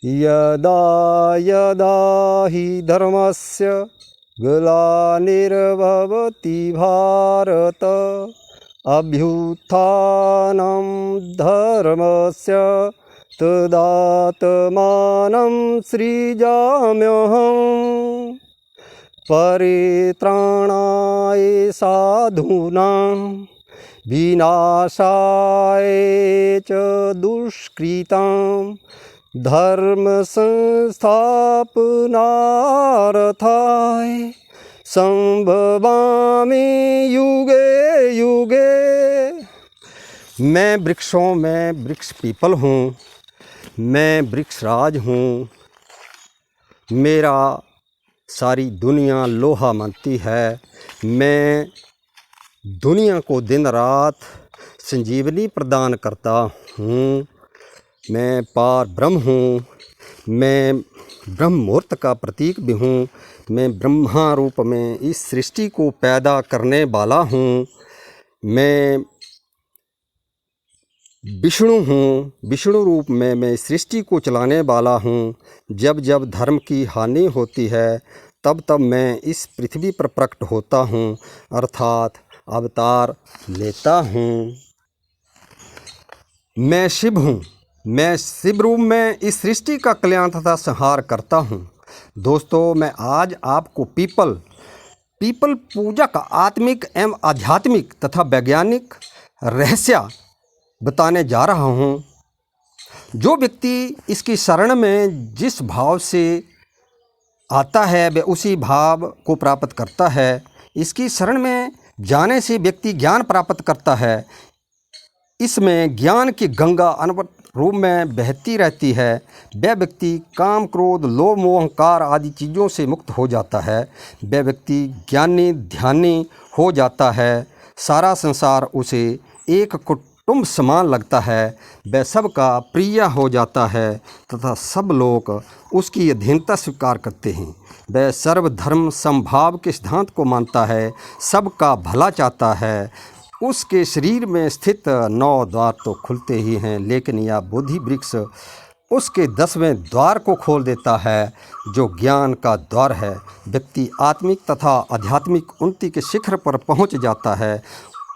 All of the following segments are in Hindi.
यदा यदा हि धर्मस्य ग्लानिर्भवति भारत अभ्युत्थानं धर्मस्य तदात्मानं सृजाम्यहम् परित्राणाय साधूनां विनाशाय च दुष्कृतां धर्म संस्थापनार्थाय संभवामि युगे युगे। मैं वृक्षों में वृक्ष पीपल हूँ, मैं वृक्षराज हूँ। मेरा सारी दुनिया लोहा मानती है। मैं दुनिया को दिन रात संजीवनी प्रदान करता हूँ। मैं पार ब्रह्म हूँ। मैं ब्रह्म मुहूर्त का प्रतीक भी हूँ। मैं ब्रह्मा रूप में इस सृष्टि को पैदा करने वाला हूँ। मैं विष्णु हूँ। विष्णु रूप में मैं सृष्टि को चलाने वाला हूँ। जब जब धर्म की हानि होती है तब तब मैं इस पृथ्वी पर प्रकट होता हूँ, अर्थात अवतार लेता हूँ। मैं शिव हूँ। मैं शिव रूप में इस सृष्टि का कल्याण तथा संहार करता हूँ। दोस्तों, मैं आज आपको पीपल पूजा का आत्मिक एवं आध्यात्मिक तथा वैज्ञानिक रहस्य बताने जा रहा हूँ। जो व्यक्ति इसकी शरण में जिस भाव से आता है वह उसी भाव को प्राप्त करता है। इसकी शरण में जाने से व्यक्ति ज्ञान प्राप्त करता है। इसमें ज्ञान की गंगा अनवरत रूप में बहती रहती है। वह व्यक्ति काम, क्रोध, लोभ, मोह, अहंकार आदि चीज़ों से मुक्त हो जाता है। वह व्यक्ति ज्ञानी ध्यानी हो जाता है। सारा संसार उसे एक कुटुंब समान लगता है। वह सबका प्रिय हो जाता है तथा सब लोग उसकी अधीनता स्वीकार करते हैं। वह सर्वधर्म समभाव के सिद्धांत को मानता है, सबका भला चाहता है। उसके शरीर में स्थित 9 द्वार तो खुलते ही हैं, लेकिन यह बोधि वृक्ष उसके 10वें द्वार को खोल देता है, जो ज्ञान का द्वार है। व्यक्ति आत्मिक तथा आध्यात्मिक उन्नति के शिखर पर पहुंच जाता है।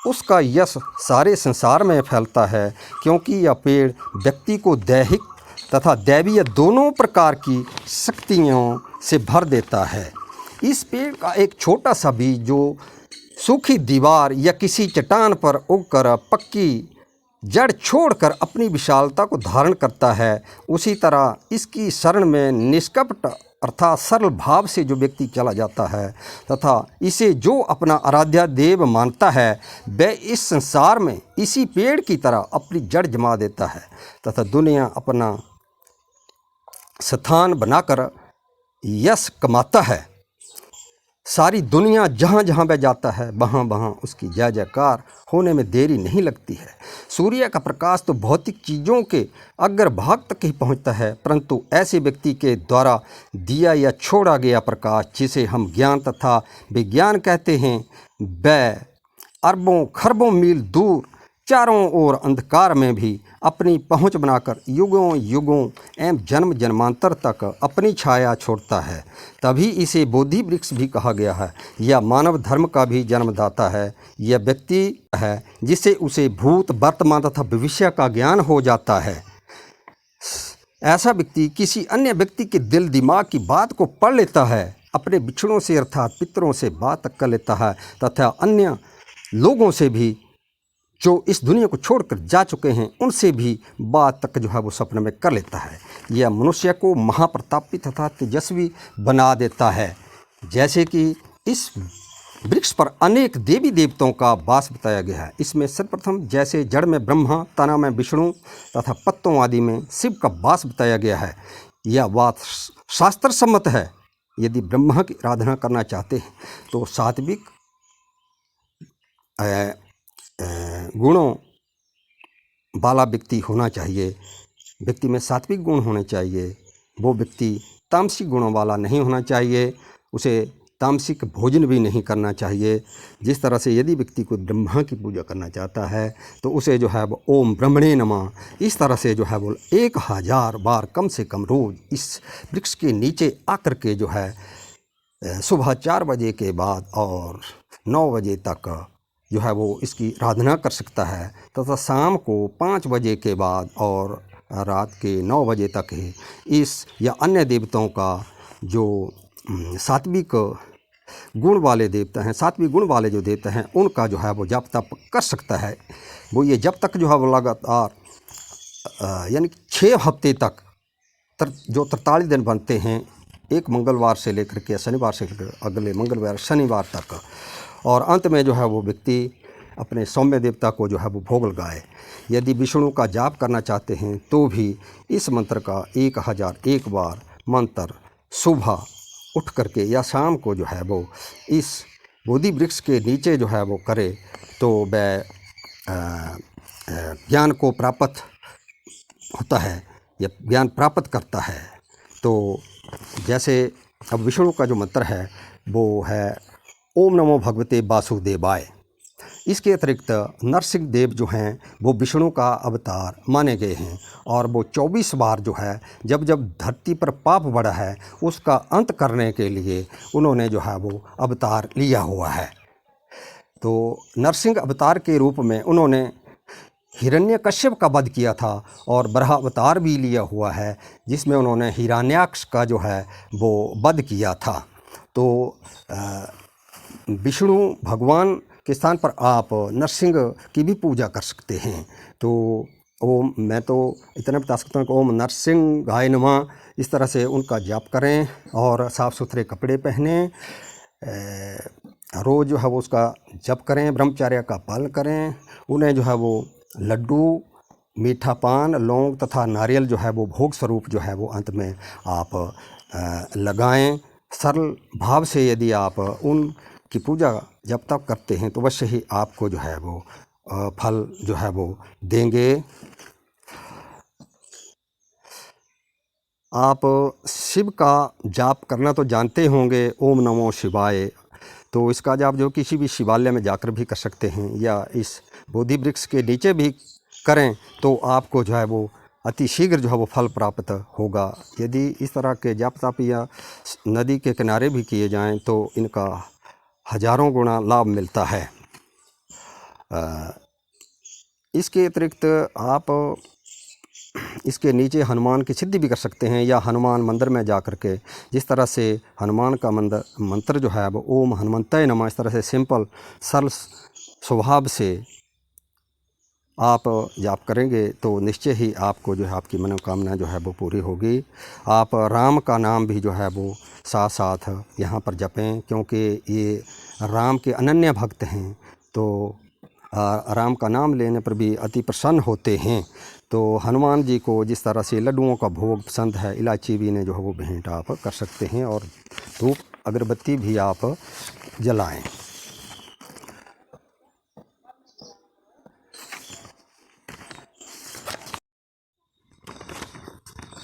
उसका यश सारे संसार में फैलता है, क्योंकि यह पेड़ व्यक्ति को दैहिक तथा दैवीय दोनों प्रकार की शक्तियों से भर देता है। इस पेड़ का एक छोटा सा बीज जो सूखी दीवार या किसी चट्टान पर उगकर पक्की जड़ छोड़कर अपनी विशालता को धारण करता है, उसी तरह इसकी शरण में निष्कपट अर्थात सरल भाव से जो व्यक्ति चला जाता है तथा इसे जो अपना आराध्य देव मानता है, वह इस संसार में इसी पेड़ की तरह अपनी जड़ जमा देता है तथा दुनिया अपना स्थान बनाकर यश कमाता है। सारी दुनिया जहाँ जहाँ वह जाता है वहाँ वहाँ उसकी जय जयकार होने में देरी नहीं लगती है। सूर्य का प्रकाश तो भौतिक चीज़ों के अग्रभाग तक ही पहुँचता है, परंतु ऐसे व्यक्ति के द्वारा दिया या छोड़ा गया प्रकाश, जिसे हम ज्ञान तथा विज्ञान कहते हैं, वह अरबों खरबों मील दूर चारों ओर अंधकार में भी अपनी पहुंच बनाकर युगों युगों एवं जन्म जन्मांतर तक अपनी छाया छोड़ता है। तभी इसे बोधि वृक्ष भी कहा गया है। यह मानव धर्म का भी जन्मदाता है। यह व्यक्ति है जिसे उसे भूत, वर्तमान तथा भविष्य का ज्ञान हो जाता है। ऐसा व्यक्ति किसी अन्य व्यक्ति के दिल दिमाग की बात को पढ़ लेता है, अपने बिछड़ों से अर्थात पितरों से बात कर लेता है तथा अन्य लोगों से भी जो इस दुनिया को छोड़कर जा चुके हैं उनसे भी बात तक जो है वो सपने में कर लेता है। यह मनुष्य को महाप्रतापी तथा तेजस्वी बना देता है। जैसे कि इस वृक्ष पर अनेक देवी देवताओं का वास बताया गया है। इसमें सर्वप्रथम जैसे जड़ में ब्रह्मा, तना में विष्णु तथा पत्तों आदि में शिव का वास बताया गया है। यह बात शास्त्र सम्मत है। यदि ब्रह्मा की आराधना करना चाहते हैं तो सात्विक गुणों वाला व्यक्ति होना चाहिए। व्यक्ति में सात्विक गुण होने चाहिए। वो व्यक्ति तामसिक गुणों वाला नहीं होना चाहिए। उसे तामसिक भोजन भी नहीं करना चाहिए। जिस तरह से यदि व्यक्ति को ब्रह्मा की पूजा करना चाहता है तो उसे जो है वो ओम ब्रह्मणे नमः इस तरह से जो है वो 1000 बार कम से कम रोज़ इस वृक्ष के नीचे आकर के जो है सुबह 4 बजे के बाद और 9 बजे तक जो है वो इसकी आराधना कर सकता है, तथा शाम को 5 बजे के बाद और रात के 9 बजे तक ही इस या अन्य देवताओं का जो सात्विक गुण वाले देवता हैं, सात्विक गुण वाले जो देवता हैं, उनका जो है वो जप तप कर सकता है। वो ये जब तक जो है वो लगातार यानी 6 हफ्ते तक जो 43 दिन बनते हैं, एक मंगलवार से लेकर के शनिवार से लेकर अगले मंगलवार शनिवार तक, और अंत में जो है वो व्यक्ति अपने सौम्य देवता को जो है वो भोग लगाए। यदि विष्णु का जाप करना चाहते हैं तो भी इस मंत्र का 1001 बार मंत्र सुबह उठ करके या शाम को जो है वो इस बोधि वृक्ष के नीचे जो है वो करे तो वह ज्ञान को प्राप्त होता है या ज्ञान प्राप्त करता है। तो जैसे अब विष्णु का जो मंत्र है वो है ओम नमो भगवते वासुदेवाय। इसके अतिरिक्त नरसिंह देव जो हैं वो विष्णु का अवतार माने गए हैं, और वो 24 बार जो है जब जब धरती पर पाप बढ़ा है उसका अंत करने के लिए उन्होंने जो है वो अवतार लिया हुआ है। तो नरसिंह अवतार के रूप में उन्होंने हिरण्यकश्यप का वध किया था, और बराह अवतार भी लिया हुआ है जिसमें उन्होंने हिरण्याक्ष का जो है वो वध किया था। तो विष्णु भगवान के स्थान पर आप नरसिंह की भी पूजा कर सकते हैं। तो ओम मैं तो इतना बता सकता हूँ कि ओम नरसिंहाय नमः इस तरह से उनका जाप करें और साफ़ सुथरे कपड़े पहनें, रोज़ जो है वो उसका जप करें, ब्रह्मचर्य का पालन करें। उन्हें जो है वो लड्डू, मीठा पान, लौंग तथा नारियल जो है वो भोग स्वरूप जो है वो अंत में आप लगाएं। सरल भाव से यदि आप उनकी पूजा जब तक करते हैं तो अवश्य ही आपको जो है वो फल जो है वो देंगे। आप शिव का जाप करना तो जानते होंगे, ओम नमो शिवाय। तो इसका जाप जो किसी भी शिवालय में जाकर भी कर सकते हैं या इस बोधि वृक्ष के नीचे भी करें तो आपको जो है वो अति शीघ्र जो है वो फल प्राप्त होगा। यदि इस तरह के जाप ताप या नदी के किनारे भी किए जाएं तो इनका हजारों गुना लाभ मिलता है। इसके अतिरिक्त आप इसके नीचे हनुमान की सिद्धि भी कर सकते हैं, या हनुमान मंदिर में जा कर के जिस तरह से हनुमान का मंत्र जो है वो ओम हनुमंताय नमः इस तरह से सिंपल सरल स्वभाव से आप जाप करेंगे तो निश्चय ही आपको जो है आपकी मनोकामना जो है वो पूरी होगी। आप राम का नाम भी जो है वो साथ साथ यहाँ पर जपें, क्योंकि ये राम के अनन्य भक्त हैं। तो राम का नाम लेने पर भी अति प्रसन्न होते हैं। तो हनुमान जी को जिस तरह से लड्डुओं का भोग पसंद है, इलायची भी ने जो है वो भेंट आप कर सकते हैं, और धूप अगरबत्ती भी आप जलाएं।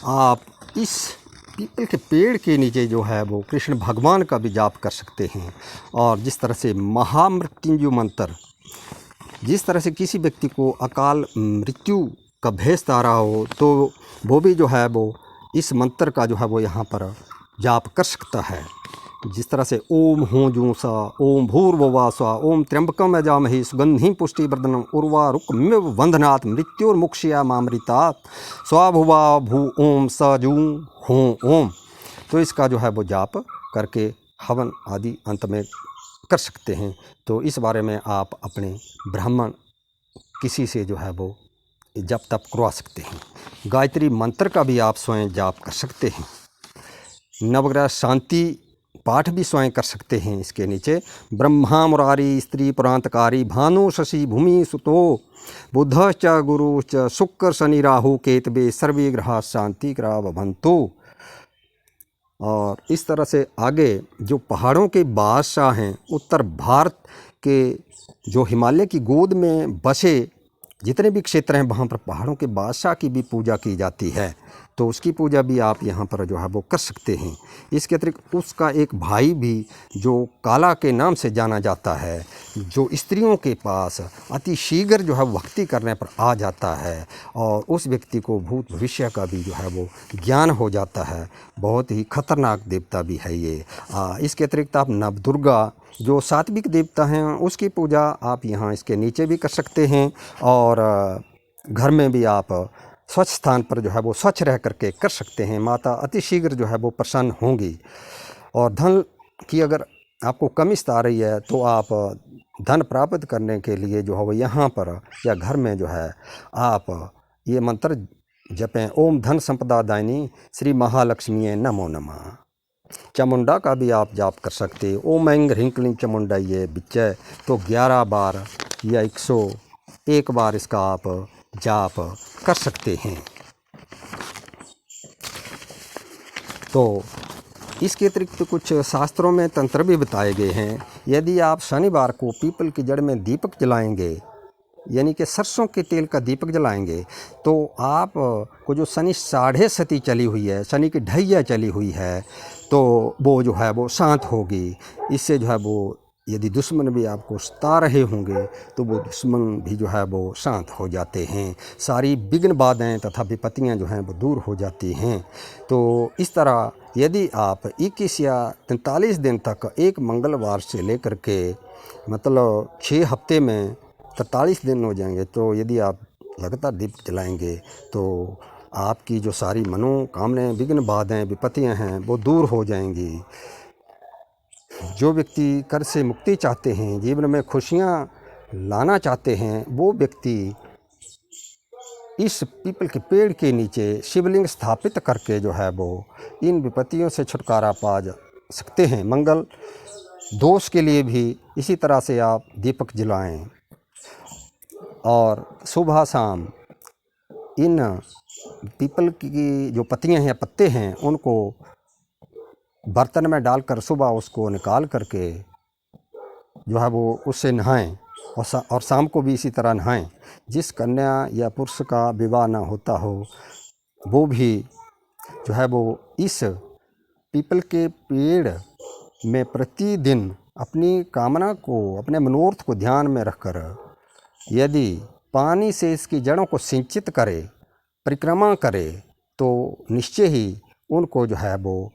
आप इस पीपल के पेड़ के नीचे जो है वो कृष्ण भगवान का भी जाप कर सकते हैं। और जिस तरह से महामृत्युंजय मंत्र, जिस तरह से किसी व्यक्ति को अकाल मृत्यु का भेष आ रहा हो तो वो भी जो है वो इस मंत्र का जो है वो यहाँ पर जाप कर सकता है। जिस तरह से ओम हूँ जूसा, ओम भूर्भुवस्सुवः, ओम त्र्यंबकम यजामहे सुगंधिं पुष्टिवर्धनम् उर्वारुकमिव बन्धनात् मृत्युर्मुक्षीयमामृतात् स्वाभुवा भू ओम स जू हूँ ओम। तो इसका जो है वो जाप करके हवन आदि अंत में कर सकते हैं। तो इस बारे में आप अपने ब्राह्मण किसी से जो है वो जप तप करवा सकते हैं। गायत्री मंत्र का भी आप स्वयं जाप कर सकते हैं। नवग्रह शांति पाठ भी स्वयं कर सकते हैं। इसके नीचे ब्रह्मा मुरारी स्त्री पुरांतकारी भानु शशि भूमि सुतो बुधश्च गुरुश्च शुक्र शनि राहु केतवे सर्वे ग्रहा शांति ग्रहा भवन्तु। और इस तरह से आगे जो पहाड़ों के बादशाह हैं, उत्तर भारत के जो हिमालय की गोद में बसे जितने भी क्षेत्र हैं वहाँ पर पहाड़ों के बादशाह की भी पूजा की जाती है। तो उसकी पूजा भी आप यहाँ पर जो है वो कर सकते हैं। इसके अतिरिक्त उसका एक भाई भी जो काला के नाम से जाना जाता है, जो स्त्रियों के पास अति शीघ्र जो है भक्ति करने पर आ जाता है और उस व्यक्ति को भूत भविष्य का भी जो है वो ज्ञान हो जाता है। बहुत ही खतरनाक देवता भी है ये। इसके अतिरिक्त आप नवदुर्गा जो सात्विक देवता हैं उसकी पूजा आप यहाँ इसके नीचे भी कर सकते हैं और घर में भी आप स्वच्छ स्थान पर जो है वो स्वच्छ रह करके कर सकते हैं। माता अति शीघ्र जो है वो प्रसन्न होंगी। और धन की अगर आपको कमी आ रही है तो आप धन प्राप्त करने के लिए जो है वो यहाँ पर या घर में जो है आप ये मंत्र जपें, ओम धन संपदा दायिनी श्री महालक्ष्मी नमो नमः। चामुंडा का भी आप जाप कर सकते। ओम ऐं ह्रीं क्लीं चामुंडा ये बिच्चय, तो 11 बार या 101 बार इसका आप जाप कर सकते हैं। तो इसके अतिरिक्त कुछ शास्त्रों में तंत्र भी बताए गए हैं। यदि आप शनिवार को पीपल की जड़ में दीपक जलाएंगे, यानी कि सरसों के तेल का दीपक जलाएंगे, तो आप को जो शनि साढ़े सती चली हुई है, शनि की ढैया चली हुई है, तो वो जो है वो शांत होगी। इससे जो है वो यदि दुश्मन भी आपको सता रहे होंगे तो वो दुश्मन भी जो है वो शांत हो जाते हैं। सारी विघ्न बाधाएं तथा विपत्तियां जो हैं वो दूर हो जाती हैं। तो इस तरह यदि आप 21 या 43 दिन तक एक मंगलवार से लेकर के मतलब 6 हफ्ते में 43 दिन हो जाएंगे, तो यदि आप लगातार दीप जलाएंगे तो आपकी जो सारी मनोकामनाएं, विघ्न बाधाएं, विपत्तियां हैं वो दूर हो जाएंगी। जो व्यक्ति कर्ज से मुक्ति चाहते हैं, जीवन में खुशियां लाना चाहते हैं, वो व्यक्ति इस पीपल के पेड़ के नीचे शिवलिंग स्थापित करके जो है वो इन विपत्तियों से छुटकारा पा सकते हैं। मंगल दोष के लिए भी इसी तरह से आप दीपक जलाएं और सुबह शाम इन पीपल की जो पत्तियां हैं, पत्ते हैं, उनको बर्तन में डालकर सुबह उसको निकाल करके जो है वो उससे नहाएं और शाम को भी इसी तरह नहाएं। जिस कन्या या पुरुष का विवाह ना होता हो वो भी जो है वो इस पीपल के पेड़ में प्रतिदिन अपनी कामना को, अपने मनोरथ को ध्यान में रखकर यदि पानी से इसकी जड़ों को सिंचित करे, परिक्रमा करे, तो निश्चय ही उनको जो है वो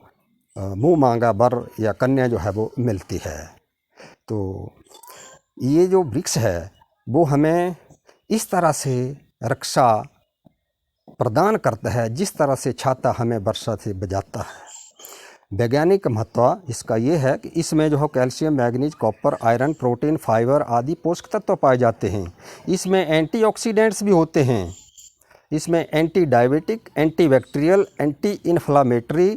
मुँह मांगा वर या कन्या जो है वो मिलती है। तो ये जो वृक्ष है वो हमें इस तरह से रक्षा प्रदान करता है जिस तरह से छाता हमें वर्षा से बचाता है। वैज्ञानिक महत्व इसका ये है कि इसमें जो है calcium, manganese, copper, iron, protein, fibre आदि पोषक तत्व पाए जाते हैं। इसमें एंटीऑक्सीडेंट्स भी होते हैं। इसमें anti diabetic, anti bacterial, anti inflammatory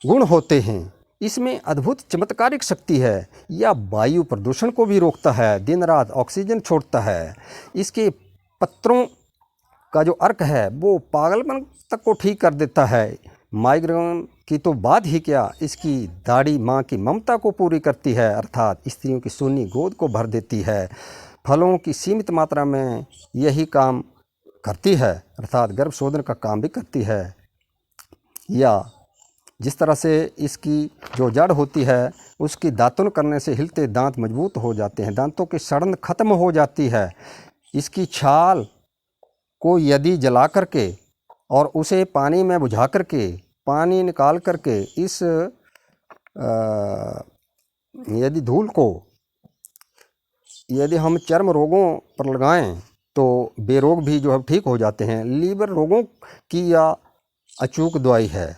गुण होते हैं। इसमें अद्भुत चमत्कारिक शक्ति है। यह वायु प्रदूषण को भी रोकता है, दिन रात ऑक्सीजन छोड़ता है। इसके पत्रों का जो अर्क है वो पागलपन तक को ठीक कर देता है। माइग्रेन की तो बात ही क्या, इसकी दाढ़ी माँ की ममता को पूरी करती है, अर्थात स्त्रियों की सोनी गोद को भर देती है। फलों की सीमित मात्रा में यही काम करती है, अर्थात गर्भ शोधन का काम भी करती है। या जिस तरह से इसकी जो जड़ होती है उसकी दातुन करने से हिलते दांत मजबूत हो जाते हैं, दांतों की सड़न खत्म हो जाती है। इसकी छाल को यदि जला करके और उसे पानी में बुझा करके पानी निकाल करके इस यदि धूल को यदि हम चर्म रोगों पर लगाएं तो बेरोग भी जो है ठीक हो जाते हैं। लीवर रोगों की यह अचूक दवाई है।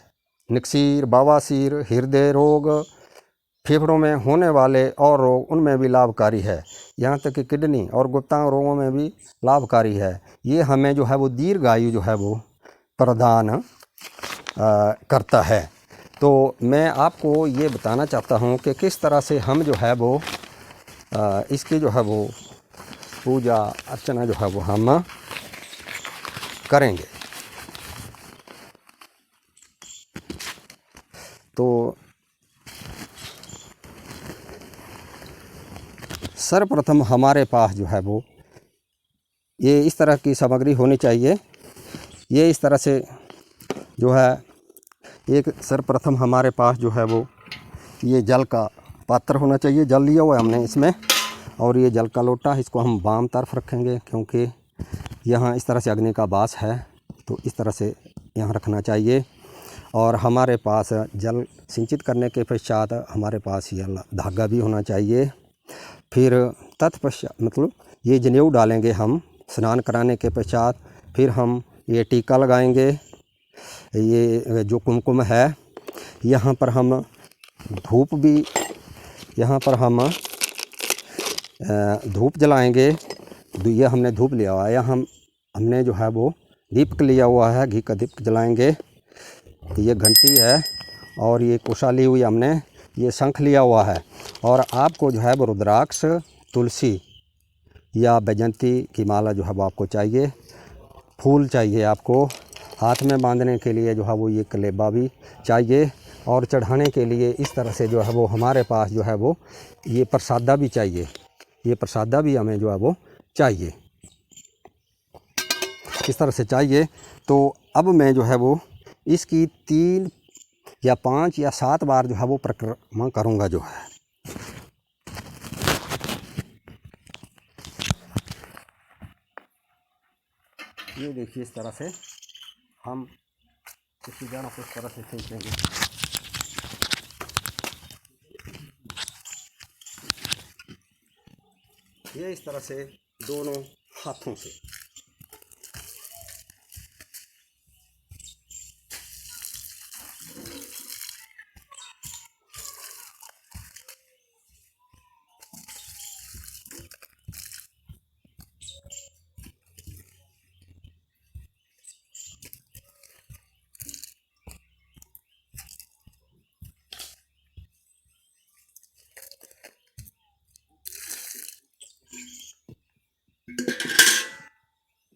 निक्सीर, बवासीर, हृदय रोग, फेफड़ों में होने वाले और रोग उनमें भी लाभकारी है। यहाँ तक कि किडनी और गुप्तांग रोगों में भी लाभकारी है। ये हमें जो है वो दीर्घायु जो है वो प्रदान करता है। तो मैं आपको ये बताना चाहता हूँ कि किस तरह से हम जो है वो इसकी जो है वो पूजा अर्चना जो है वो हम करेंगे। तो सर्वप्रथम हमारे पास जो है वो ये इस तरह की सामग्री होनी चाहिए। ये इस तरह से जो है एक सर्वप्रथम हमारे पास जो है वो ये जल का पात्र होना चाहिए। जल लिया हुआ है हमने इसमें, और ये जल का लोटा, इसको हम बाम तरफ रखेंगे क्योंकि यहाँ इस तरह से अग्नि का वास है, तो इस तरह से यहाँ रखना चाहिए। और हमारे पास जल सिंचित करने के पश्चात हमारे पास ये धागा भी होना चाहिए। फिर तत्पश्चात मतलब ये जनेऊ डालेंगे हम स्नान कराने के पश्चात। फिर हम ये टीका लगाएंगे, ये जो कुमकुम है। यहाँ पर हम धूप भी, यहाँ पर हम धूप जलाएंगे। ये हमने धूप लिया हुआ है, हमने जो है वो दीपक लिया हुआ है, घी का दीपक जलाएंगे। ये घंटी है और ये कुशा ली हुई हमने, ये शंख लिया हुआ है। और आपको जो है वो रुद्राक्ष, तुलसी या बैजंती की माला जो है वो आपको चाहिए। फूल चाहिए आपको। हाथ में बांधने के लिए जो है वो ये कलेबा भी चाहिए। और चढ़ाने के लिए इस तरह से जो है वो हमारे पास जो है वो ये प्रसादा भी चाहिए। ये प्रसादा भी हमें जो है वो चाहिए, इस तरह से चाहिए। तो अब मैं जो है वो इसकी 3 या 5 या 7 बार जो है वो परिक्रमा करूँगा जो है। ये देखिए इस तरह से हम इसी जगह को इस तरह से खींचेंगे। ये इस तरह से दोनों हाथों से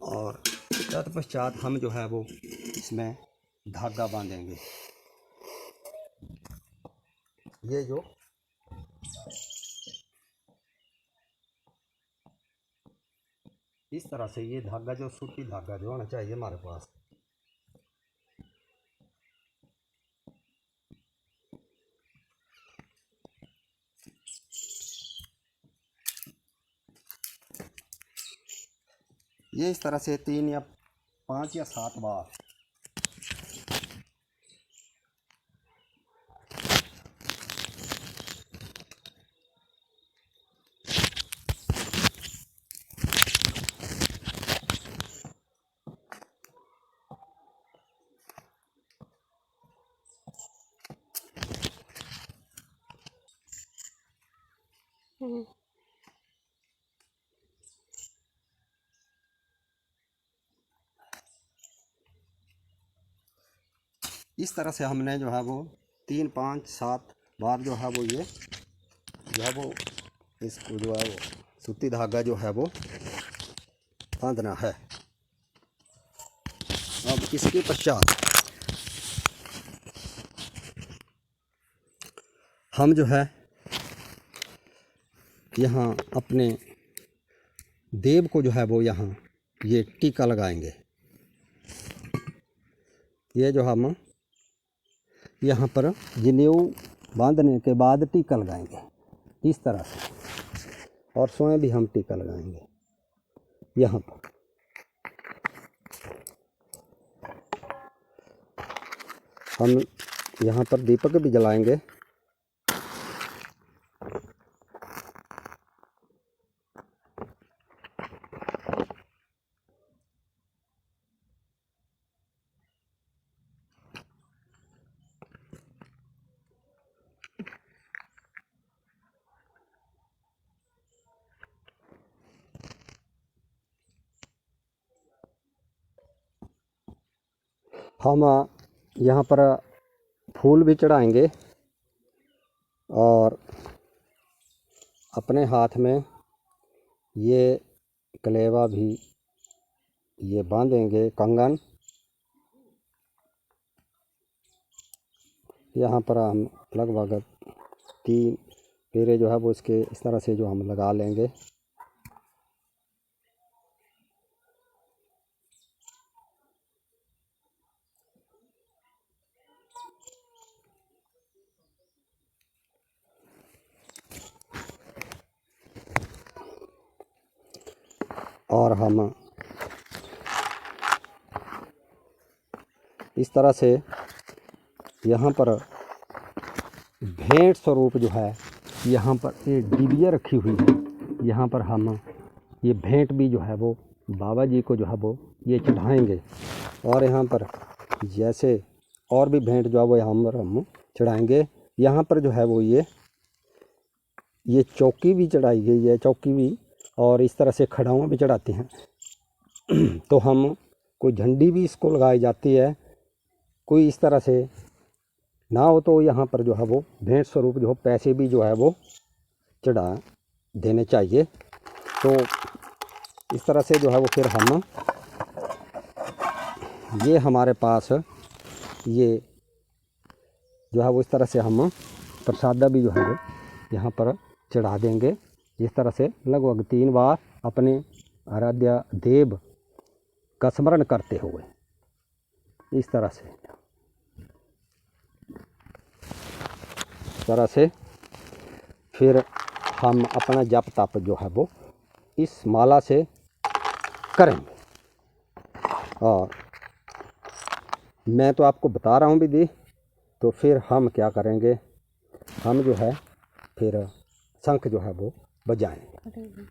और तत्पश्चात हम जो है वो इसमें धागा बांधेंगे। ये जो इस तरह से ये धागा जो सूती धागा जो होना चाहिए हमारे पास। ये इस तरह से 3 या 5 या 7 बार इस तरह से हमने जो है वो 3, 5, 7 बार जो है वो ये जो है वो इसको जो है वो सूती धागा जो है वो बांधना है। अब इसके पश्चात हम जो है यहाँ अपने देव को जो है वो यहाँ ये टीका लगाएंगे। ये जो हम यहाँ पर जनेऊ बांधने के बाद टीका लगाएंगे इस तरह से, और स्वयं भी हम टीका लगाएंगे यहाँ पर। हम यहाँ पर दीपक भी जलाएंगे। हम यहाँ पर फूल भी चढ़ाएंगे और अपने हाथ में ये कलेवा भी ये बांधेंगे, कंगन। यहाँ पर हम लगभग 3 फेरे जो है वो इसके इस तरह से जो हम लगा लेंगे। और हम इस तरह से यहाँ पर भेंट स्वरूप जो है, यहाँ पर एक डिबिया रखी हुई है, यहाँ पर हम ये भेंट भी जो है वो बाबा जी को जो है वो ये चढ़ाएंगे। और यहाँ पर जैसे और भी भेंट जो है वो यहाँ पर हम चढ़ाएंगे। यहाँ पर जो है वो ये चौकी भी चढ़ाई गई है, चौकी भी, और इस तरह से खड़ाऊँ भी चढ़ाते हैं। तो हम कोई झंडी भी इसको लगाई जाती है, कोई इस तरह से ना हो तो यहाँ पर जो है वो भेंट स्वरूप जो पैसे भी जो है वो चढ़ा देने चाहिए। तो इस तरह से जो है वो फिर हम ये हमारे पास ये जो है वो इस तरह से हम प्रसादा भी जो है वो यहाँ पर चढ़ा देंगे। इस तरह से लगभग 3 बार अपने आराध्य देव का स्मरण करते हुए इस तरह से फिर हम अपना जप तप जो है वो इस माला से करेंगे। और मैं तो आपको बता रहा हूँ विधि, तो फिर हम क्या करेंगे, हम जो है फिर शंख जो है वो बजाएंगे।